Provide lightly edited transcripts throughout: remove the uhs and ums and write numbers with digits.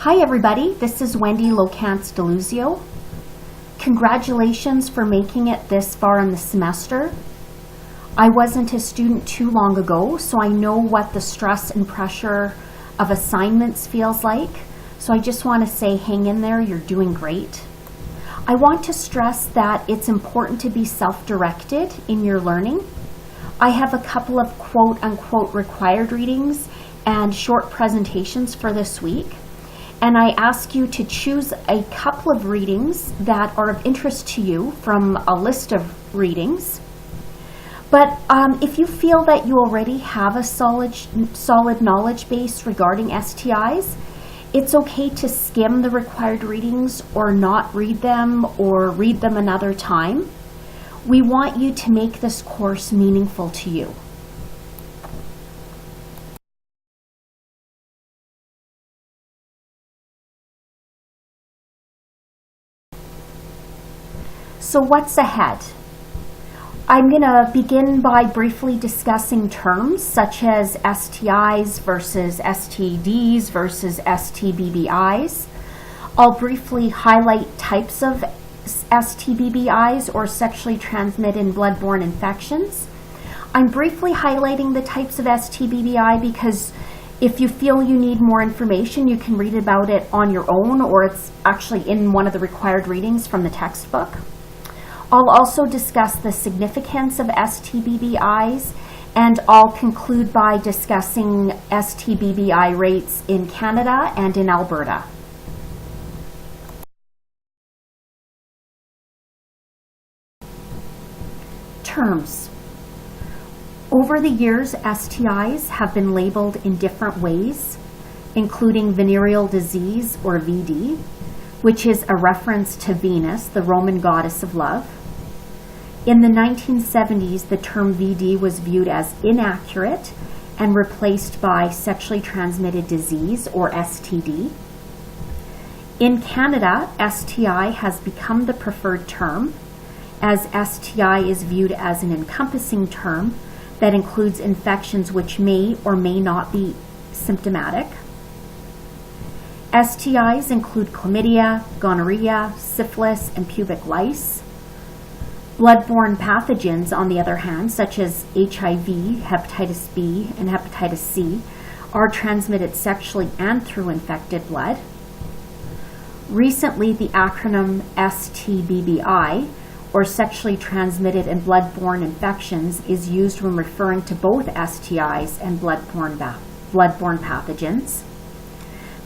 Hi everybody, this is Wendy Lokanc-Diluzio. Congratulations for making it this far in the semester. I wasn't a student too long ago, so I know what the stress and pressure of assignments feels like. So I just want to say hang in there, you're doing great. I want to stress that it's important to be self-directed in your learning. I have a couple of quote-unquote required readings and short presentations for this week. And I ask you to choose a couple of readings that are of interest to you from a list of readings. But if you feel that you already have a solid knowledge base regarding STIs, it's okay to skim the required readings or not read them or read them another time. We want you to make this course meaningful to you. So what's ahead? I'm going to begin by briefly discussing terms such as STIs versus STDs versus STBBIs. I'll briefly highlight types of STBBIs or sexually transmitted bloodborne infections. I'm briefly highlighting the types of STBBI because if you feel you need more information, you can read about it on your own, or it's actually in one of the required readings from the textbook. I'll also discuss the significance of STBBIs, and I'll conclude by discussing STBBI rates in Canada and in Alberta. Terms. Over the years, STIs have been labeled in different ways, including venereal disease, or VD, which is a reference to Venus, the Roman goddess of love. In the 1970s, the term VD was viewed as inaccurate and replaced by sexually transmitted disease, or STD. In Canada, STI has become the preferred term, as STI is viewed as an encompassing term that includes infections which may or may not be symptomatic. STIs include chlamydia, gonorrhea, syphilis, and pubic lice. Bloodborne pathogens, on the other hand, such as HIV, hepatitis B, and hepatitis C, are transmitted sexually and through infected blood. Recently, the acronym STBBI, or sexually transmitted and bloodborne infections, is used when referring to both STIs and bloodborne pathogens.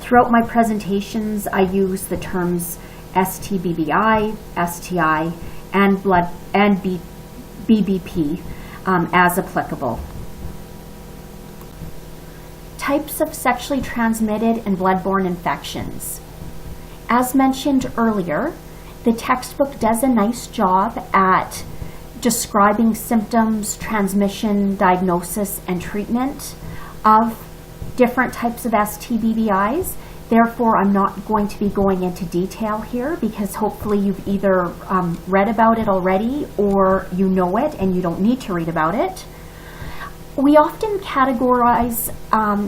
Throughout my presentations, I use the terms STBBI, STI, and BBP as applicable. Types of sexually transmitted and bloodborne infections. As mentioned earlier, the textbook does a nice job at describing symptoms, transmission, diagnosis, and treatment of different types of STBBIs. Therefore, I'm not going to be going into detail here because hopefully you've either read about it already or you know it and you don't need to read about it. We often categorize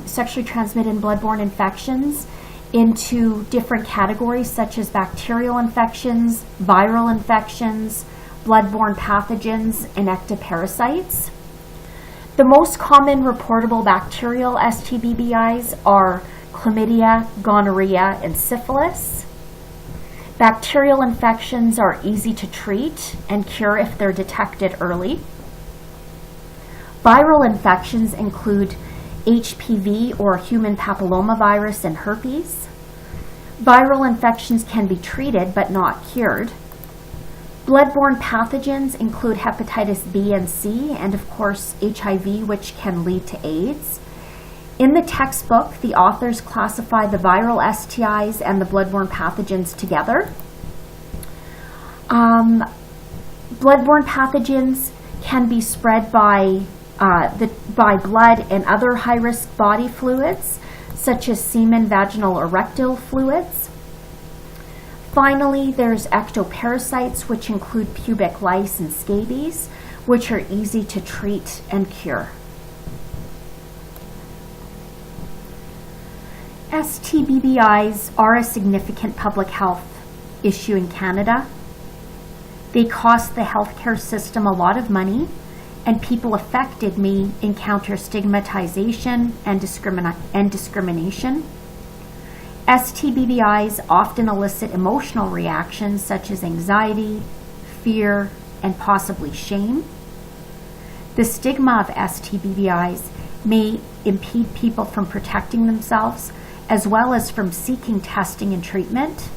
sexually transmitted and bloodborne infections into different categories such as bacterial infections, viral infections, bloodborne pathogens, and ectoparasites. The most common reportable bacterial STBBIs are chlamydia, gonorrhea, and syphilis. Bacterial infections are easy to treat and cure if they're detected early. Viral infections include HPV, or human papillomavirus, and herpes. Viral infections can be treated but not cured. Bloodborne pathogens include hepatitis B and C, and of course HIV, which can lead to AIDS. In the textbook, the authors classify the viral STIs and the bloodborne pathogens together. Bloodborne pathogens can be spread by blood and other high-risk body fluids, such as semen, vaginal, or rectal fluids. Finally, there's ectoparasites, which include pubic lice and scabies, which are easy to treat and cure. STBBIs are a significant public health issue in Canada. They cost the healthcare system a lot of money, and people affected may encounter stigmatization and discrimination. STBBIs often elicit emotional reactions such as anxiety, fear, and possibly shame. The stigma of STBBIs may impede people from protecting themselves, as well as from seeking testing and treatment.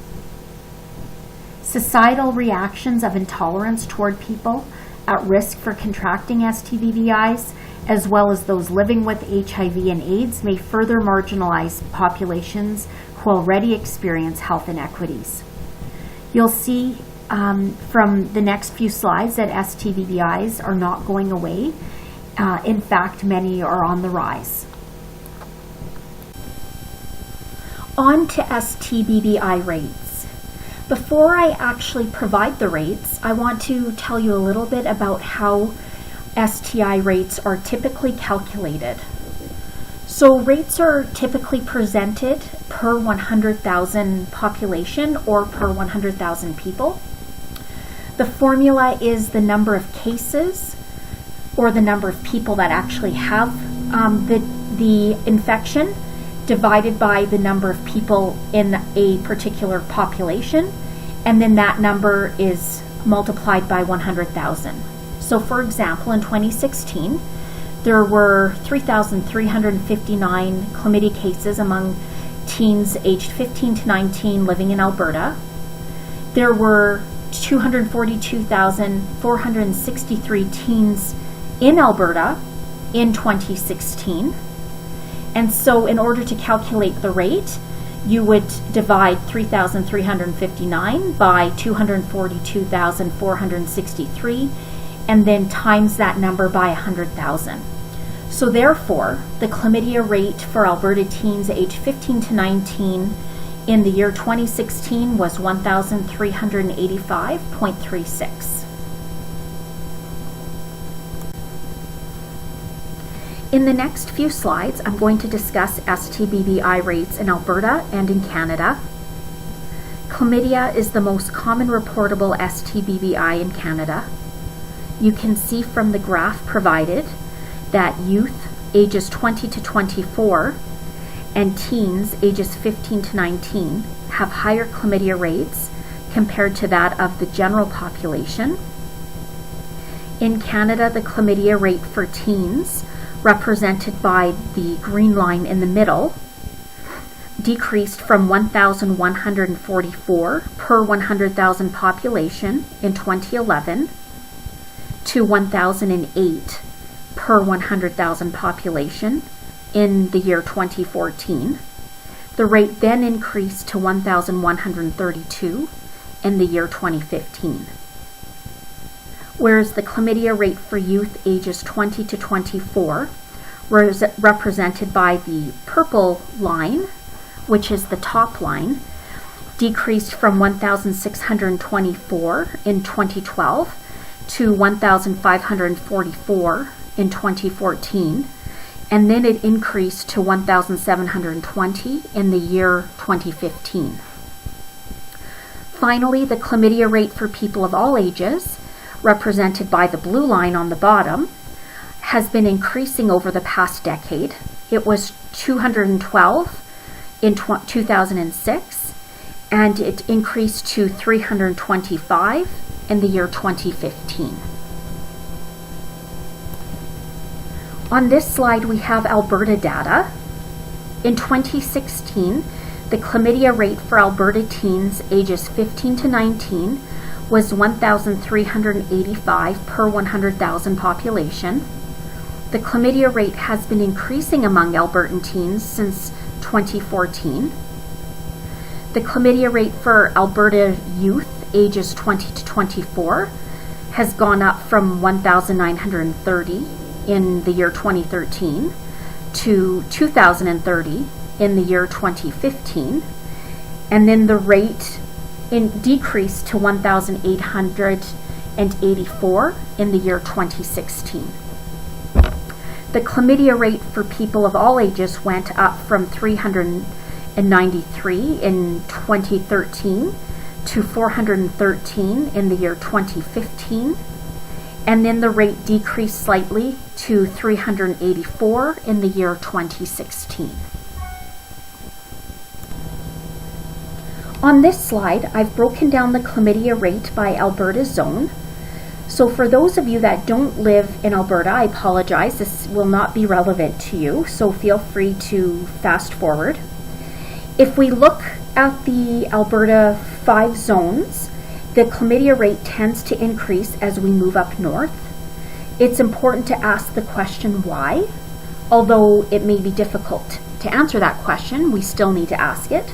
Societal reactions of intolerance toward people at risk for contracting STBBIs, as well as those living with HIV and AIDS, may further marginalize populations who already experience health inequities. You'll see from the next few slides that STBBIs are not going away. In fact, many are on the rise. On to STBBI rates. Before I actually provide the rates, I want to tell you a little bit about how STI rates are typically calculated. So rates are typically presented per 100,000 population or per 100,000 people. The formula is the number of cases or the number of people that actually have the infection divided by the number of people in a particular population, and then that number is multiplied by 100,000. So for example, in 2016, there were 3,359 chlamydia cases among teens aged 15 to 19 living in Alberta. There were 242,463 teens in Alberta in 2016. And so in order to calculate the rate, you would divide 3,359 by 242,463 and then times that number by 100,000. So therefore, the chlamydia rate for Alberta teens aged 15 to 19 in the year 2016 was 1,385.36. In the next few slides, I'm going to discuss STBBI rates in Alberta and in Canada. Chlamydia is the most common reportable STBBI in Canada. You can see from the graph provided that youth ages 20 to 24 and teens ages 15 to 19 have higher chlamydia rates compared to that of the general population. In Canada, the chlamydia rate for teens, represented by the green line in the middle, decreased from 1,144 per 100,000 population in 2011 to 1,008 per 100,000 population in the year 2014. The rate then increased to 1,132 in the year 2015. Whereas the chlamydia rate for youth ages 20 to 24 was represented by the purple line, which is the top line, decreased from 1,624 in 2012 to 1,544 in 2014, and then it increased to 1,720 in the year 2015. Finally, the chlamydia rate for people of all ages, represented by the blue line on the bottom, has been increasing over the past decade. It was 212 in 2006, and it increased to 325 in the year 2015. On this slide, we have Alberta data. In 2016, the chlamydia rate for Alberta teens ages 15 to 19 was 1,385 per 100,000 population. The chlamydia rate has been increasing among Albertan teens since 2014. The chlamydia rate for Alberta youth ages 20 to 24 has gone up from 1,930 in the year 2013 to 2,030 in the year 2015, and then the rate decreased to 1,884 in the year 2016. The chlamydia rate for people of all ages went up from 308 493 in 2013 to 413 in the year 2015. And then the rate decreased slightly to 384 in the year 2016. On this slide, I've broken down the chlamydia rate by Alberta zone. So for those of you that don't live in Alberta, I apologize, this will not be relevant to you, so feel free to fast forward. If we look at the Alberta 5 zones, the chlamydia rate tends to increase as we move up north. It's important to ask the question why. Although it may be difficult to answer that question, we still need to ask it.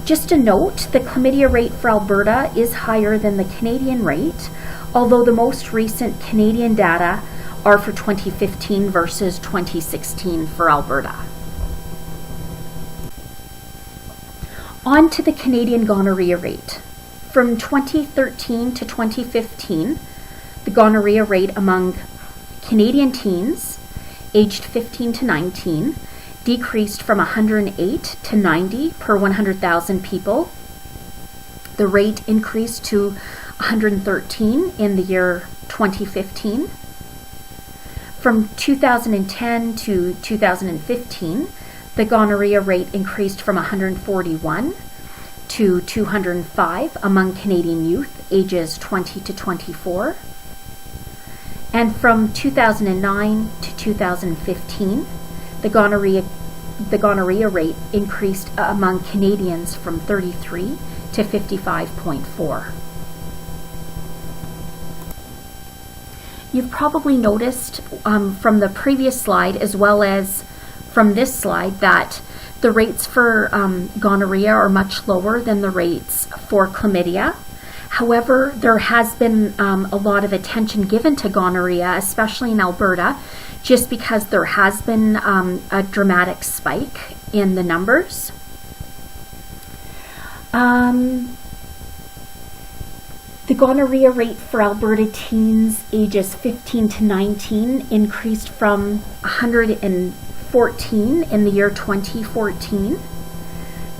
Just a note, the chlamydia rate for Alberta is higher than the Canadian rate, although the most recent Canadian data are for 2015 versus 2016 for Alberta. On to the Canadian gonorrhea rate. From 2013 to 2015, the gonorrhea rate among Canadian teens aged 15 to 19 decreased from 108 to 90 per 100,000 people. The rate increased to 113 in the year 2015. From 2010 to 2015, the gonorrhea rate increased from 141 to 205 among Canadian youth ages 20 to 24. And from 2009 to 2015, the gonorrhea rate increased among Canadians from 33 to 55.4. You've probably noticed from the previous slide as well as from this slide that the rates for gonorrhea are much lower than the rates for chlamydia. However, there has been a lot of attention given to gonorrhea, especially in Alberta, just because there has been a dramatic spike in the numbers. The gonorrhea rate for Alberta teens ages 15 to 19 increased from 114 in the year 2014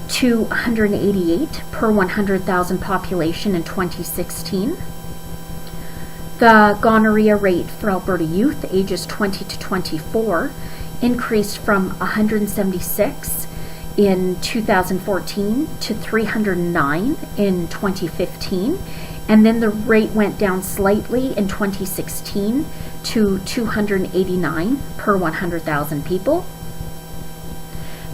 to 188 per 100,000 population in 2016. The gonorrhea rate for Alberta youth ages 20 to 24 increased from 176 in 2014 to 309 in 2015, and then the rate went down slightly in 2016 to 289 per 100,000 people.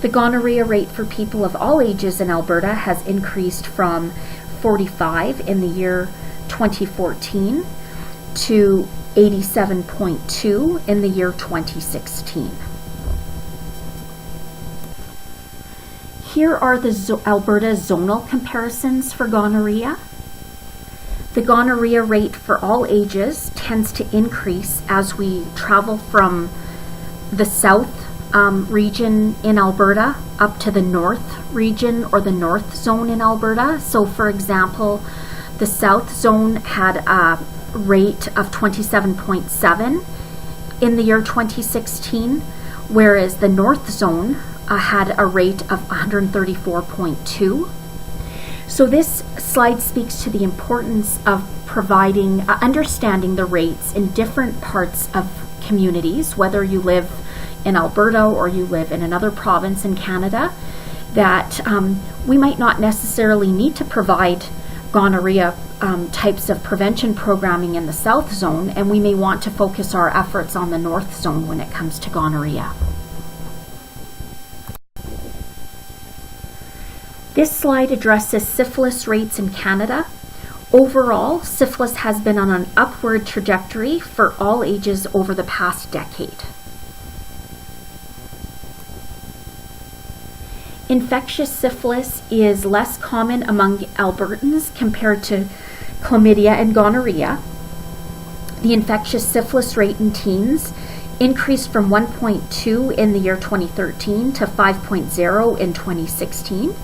The gonorrhea rate for people of all ages in Alberta has increased from 45 in the year 2014 to 87.2 in the year 2016. Here are the Alberta zonal comparisons for gonorrhea. The gonorrhea rate for all ages tends to increase as we travel from the south region in Alberta up to the north region or the north zone in Alberta. So for example, the south zone had a rate of 27.7 in the year 2016, whereas the north zone had a rate of 134.2. So this slide speaks to the importance of providing, understanding the rates in different parts of communities, whether you live in Alberta or you live in another province in Canada, that we might not necessarily need to provide gonorrhea types of prevention programming in the south zone, and we may want to focus our efforts on the north zone when it comes to gonorrhea. This slide addresses syphilis rates in Canada. Overall, syphilis has been on an upward trajectory for all ages over the past decade. Infectious syphilis is less common among Albertans compared to chlamydia and gonorrhea. The infectious syphilis rate in teens increased from 1.2 in the year 2013 to 5.0 in 2016.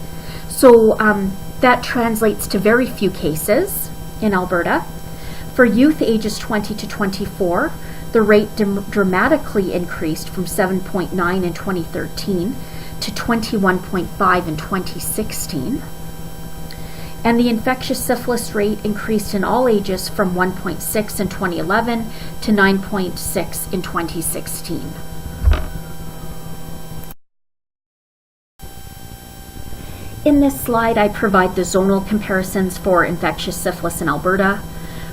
So that translates to very few cases in Alberta. For youth ages 20 to 24, the rate dramatically increased from 7.9 in 2013 to 21.5 in 2016. And the infectious syphilis rate increased in all ages from 1.6 in 2011 to 9.6 in 2016. In this slide, I provide the zonal comparisons for infectious syphilis in Alberta.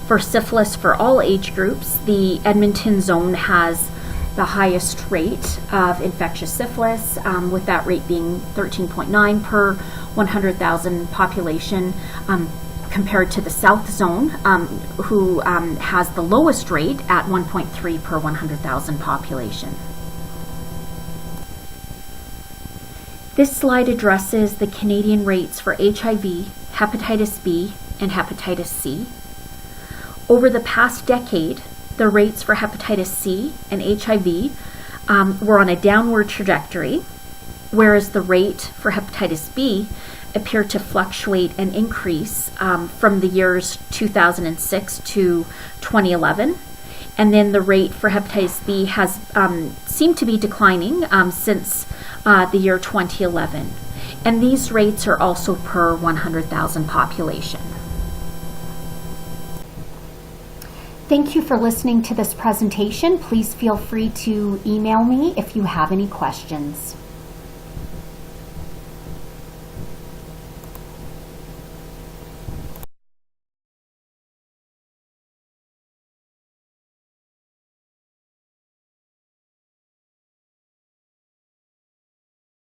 For syphilis for all age groups, the Edmonton zone has the highest rate of infectious syphilis, with that rate being 13.9 per 100,000 population, compared to the South Zone, who has the lowest rate at 1.3 per 100,000 population. This slide addresses the Canadian rates for HIV, hepatitis B, and hepatitis C. Over the past decade, the rates for hepatitis C and HIV were on a downward trajectory, whereas the rate for hepatitis B appeared to fluctuate and increase from the years 2006 to 2011. And then the rate for hepatitis B has seemed to be declining since the year 2011. And these rates are also per 100,000 population. Thank you for listening to this presentation. Please feel free to email me if you have any questions.